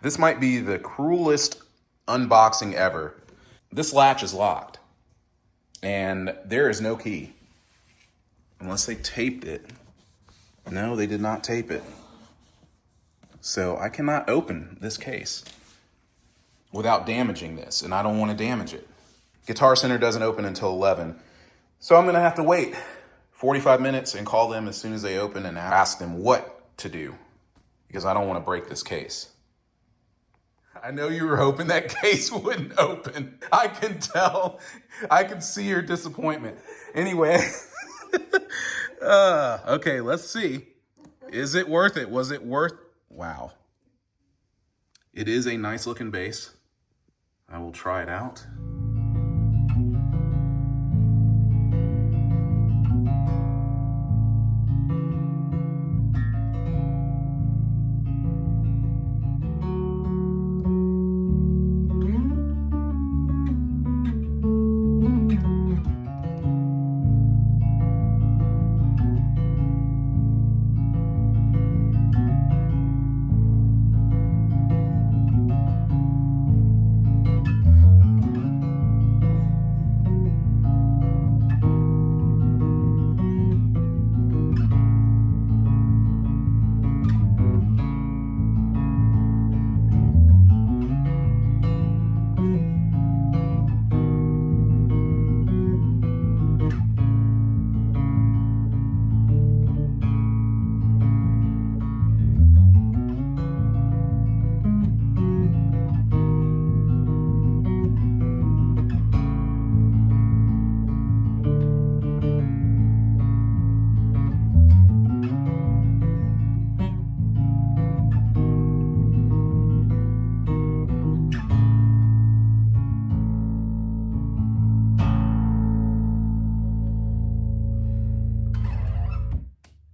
This might be the cruelest unboxing ever. This latch is locked and there is no key. Unless they taped it. No, they did not tape it. So I cannot open this case without damaging this, and I don't want to damage it. Guitar Center doesn't open until 11. So I'm gonna have to wait 45 minutes and call them as soon as they open and ask them what to do, because I don't want to break this case. I know you were hoping that case wouldn't open. I can tell. I can see your disappointment. Anyway, okay, let's see. Is it worth it? Was it worth? Wow. It is a nice looking bass. I will try it out.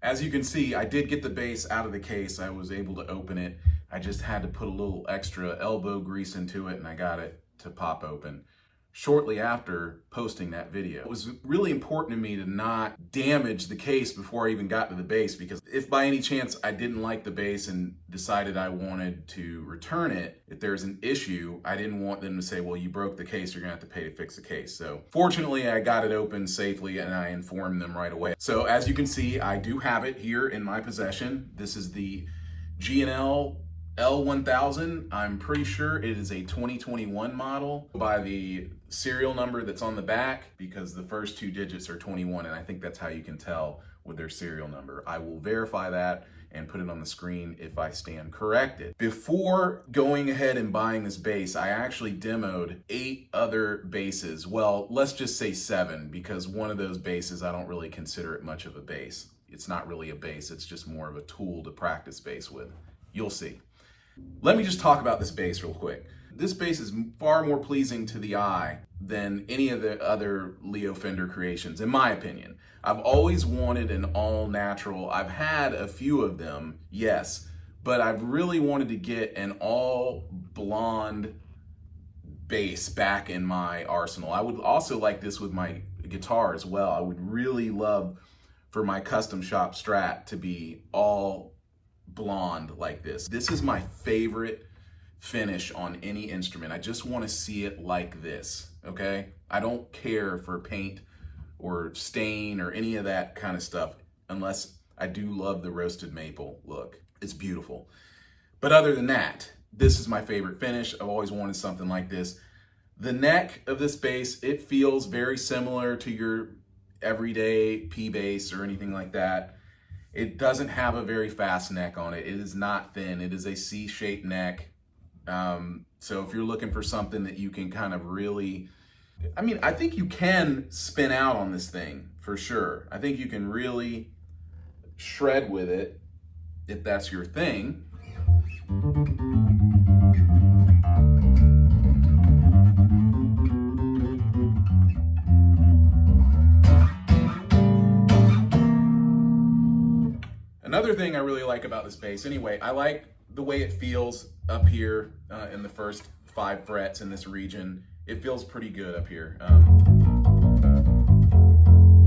As you can see, I did get the bass out of the case. I was able to open it. I just had to put a little extra elbow grease into it and I got it to pop open shortly after posting that video. It was really important to me to not damage the case before I even got to the bass, because if by any chance I didn't like the bass and decided I wanted to return it, if there's an issue, I didn't want them to say, well, you broke the case, you're gonna have to pay to fix the case. So fortunately, I got it open safely and I informed them right away. So as you can see, I do have it here in my possession. This is the G&L L-1000. I'm pretty sure it is a 2021 model by the serial number that's on the back, because the first two digits are 21, and I think that's how you can tell with their serial number. I will verify that and put it on the screen if I stand corrected. Before going ahead and buying this bass, I actually demoed 8 other basses. Well, let's just say 7, because one of those basses, I don't really consider it much of a bass. It's not really a bass, it's just more of a tool to practice bass with. You'll see. Let me just talk about this bass real quick. This bass is far more pleasing to the eye than any of the other Leo Fender creations, in my opinion. I've always wanted an all-natural. I've had a few of them, yes, but I've really wanted to get an all-blonde bass back in my arsenal. I would also like this with my guitar as well. I would really love for my custom shop Strat to be all blonde like this. This is my favorite finish on any instrument. I just want to see it like this, okay? I don't care for paint or stain or any of that kind of stuff, unless I do love the roasted maple look. It's beautiful. But other than that, this is my favorite finish. I've always wanted something like this. The neck of this bass, it feels very similar to your everyday P bass or anything like that. It doesn't have a very fast neck on it. It is not thin. It is a C-shaped neck. So if you're looking for something that you can kind of really, I mean, I think you can spin out on this thing for sure. I think you can really shred with it if that's your thing. Another thing I really like about this bass, anyway, I like the way it feels up here in the first 5 frets in this region. It feels pretty good up here,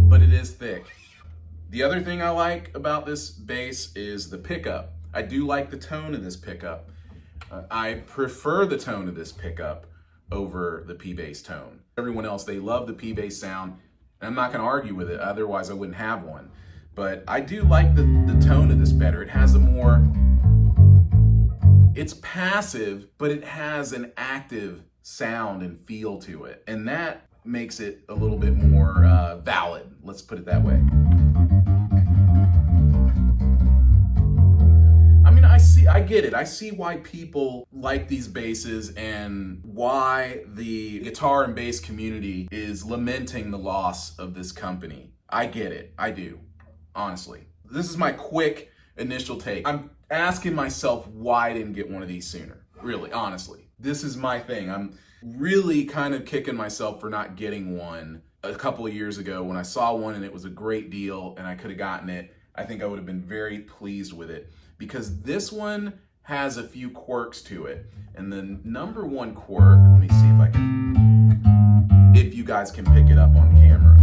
but it is thick. The other thing I like about this bass is the pickup. I do like the tone of this pickup. I prefer the tone of this pickup over the P-bass tone. Everyone else, they love the P-bass sound, and I'm not gonna argue with it, otherwise I wouldn't have one. But I do like the tone of this better. It has a more, it's passive, but it has an active sound and feel to it. And that makes it a little bit more valid, let's put it that way. I mean, I get it. I see why people like these basses and why the guitar and bass community is lamenting the loss of this company. I get it. I do, honestly. This is my quick initial take. I'm asking myself why I didn't get one of these sooner. Really, honestly. This is my thing. I'm really kind of kicking myself for not getting one a couple of years ago when I saw one and it was a great deal and I could have gotten it. I think I would have been very pleased with it because this one has a few quirks to it. And the number one quirk, let me see if you guys can pick it up on camera.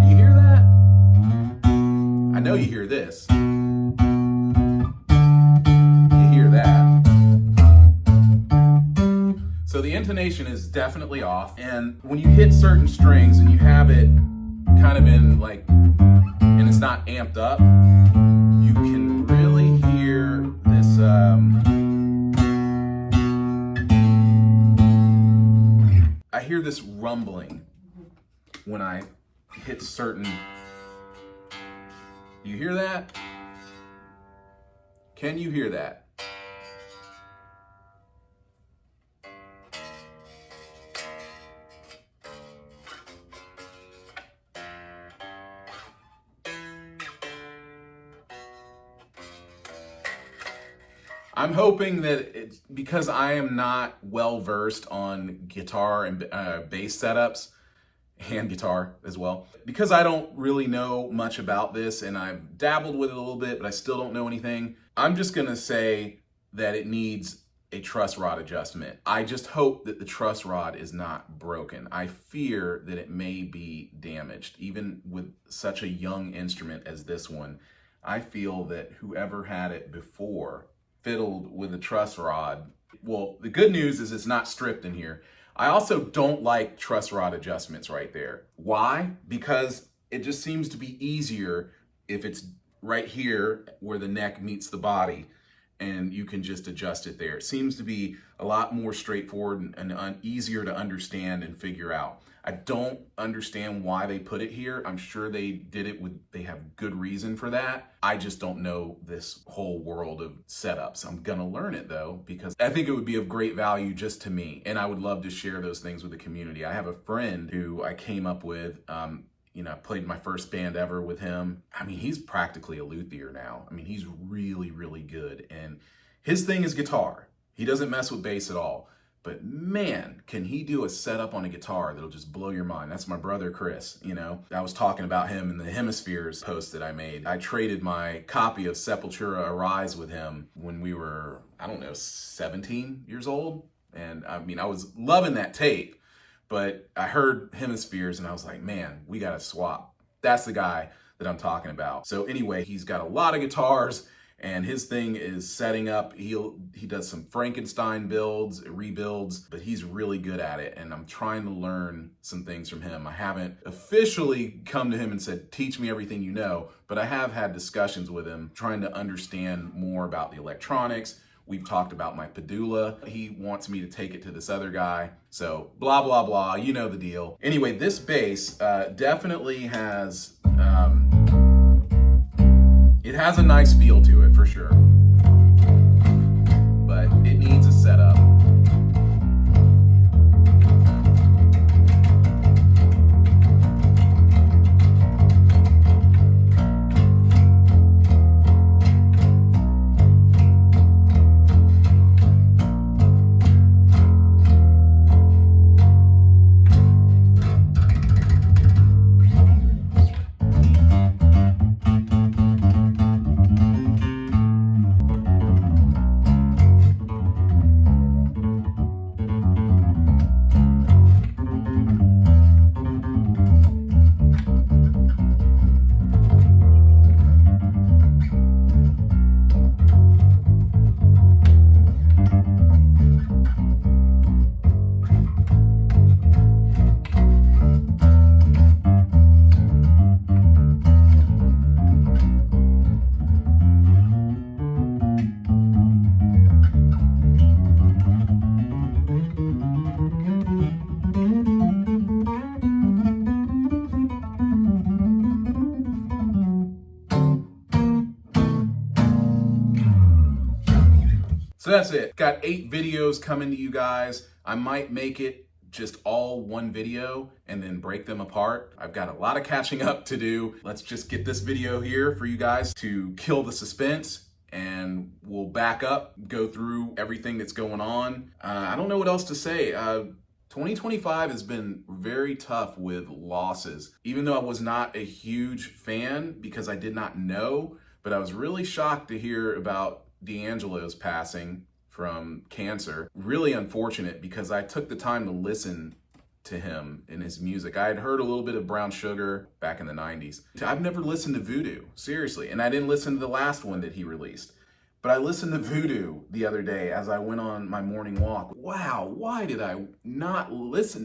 Do you hear that? I know you hear this. You hear that. So the intonation is definitely off, and when you hit certain strings and you have it kind of in like, and it's not amped up, you can really hear this, I hear this rumbling when I hit certain, you hear that? Can you hear that? I'm hoping that it's because I am not well versed on guitar and bass setups and guitar as well. Because I don't really know much about this and I've dabbled with it a little bit, but I still don't know anything. I'm just gonna say that it needs a truss rod adjustment. I just hope that the truss rod is not broken. I fear that it may be damaged. Even with such a young instrument as this one, I feel that whoever had it before fiddled with a truss rod. Well, the good news is it's not stripped in here. I also don't like truss rod adjustments right there. Why? Because it just seems to be easier if it's right here where the neck meets the body and you can just adjust it there. It seems to be a lot more straightforward and easier to understand and figure out. I don't understand why they put it here. I'm sure they did it they have good reason for that. I just don't know this whole world of setups. I'm gonna learn it though, because I think it would be of great value just to me. And I would love to share those things with the community. I have a friend who I came up with, I played my first band ever with him. I mean, he's practically a luthier now. I mean, he's really, really good. And his thing is guitar. He doesn't mess with bass at all. But man, can he do a setup on a guitar that'll just blow your mind. That's my brother, Chris, I was talking about him in the Hemispheres post that I made. I traded my copy of Sepultura Arise with him when we were, 17 years old. And I mean, I was loving that tape, but I heard Hemispheres and I was like, man, we gotta swap. That's the guy that I'm talking about. So anyway, he's got a lot of guitars. And his thing is setting up, he does some Frankenstein builds, rebuilds, but he's really good at it. And I'm trying to learn some things from him. I haven't officially come to him and said, teach me everything you know, but I have had discussions with him trying to understand more about the electronics. We've talked about my Padula. He wants me to take it to this other guy. So blah, blah, blah, you know the deal. Anyway, this bass definitely has, it has a nice feel to it for sure, but it needs a setup. So that's it. Got 8 videos coming to you guys. I might make it just all one video and then break them apart. I've got a lot of catching up to do. Let's just get this video here for you guys to kill the suspense, and we'll back up, go through everything that's going on. I don't know what else to say. 2025 has been very tough with losses. Even though I was not a huge fan because I did not know, but I was really shocked to hear about D'Angelo's passing from cancer. Really unfortunate because I took the time to listen to him and his music. I had heard a little bit of Brown Sugar back in the 90s. I've never listened to Voodoo, seriously, and I didn't listen to the last one that he released. But I listened to Voodoo the other day as I went on my morning walk. Wow, why did I not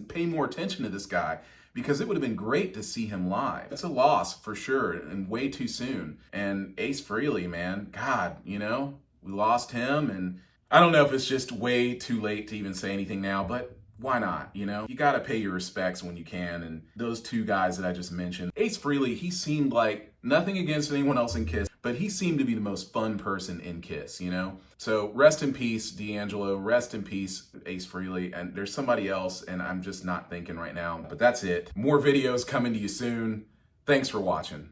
pay more attention to this guy? Because it would have been great to see him live. It's a loss for sure, and way too soon. And Ace Frehley, man, God, you know, we lost him, and I don't know if it's just way too late to even say anything now, but why not, you know? You gotta pay your respects when you can, and those 2 guys that I just mentioned. Ace Frehley, he seemed like, nothing against anyone else in KISS, but he seemed to be the most fun person in KISS, you know? So rest in peace, D'Angelo, rest in peace, Ace Frehley, and there's somebody else, and I'm just not thinking right now, but that's it. More videos coming to you soon. Thanks for watching.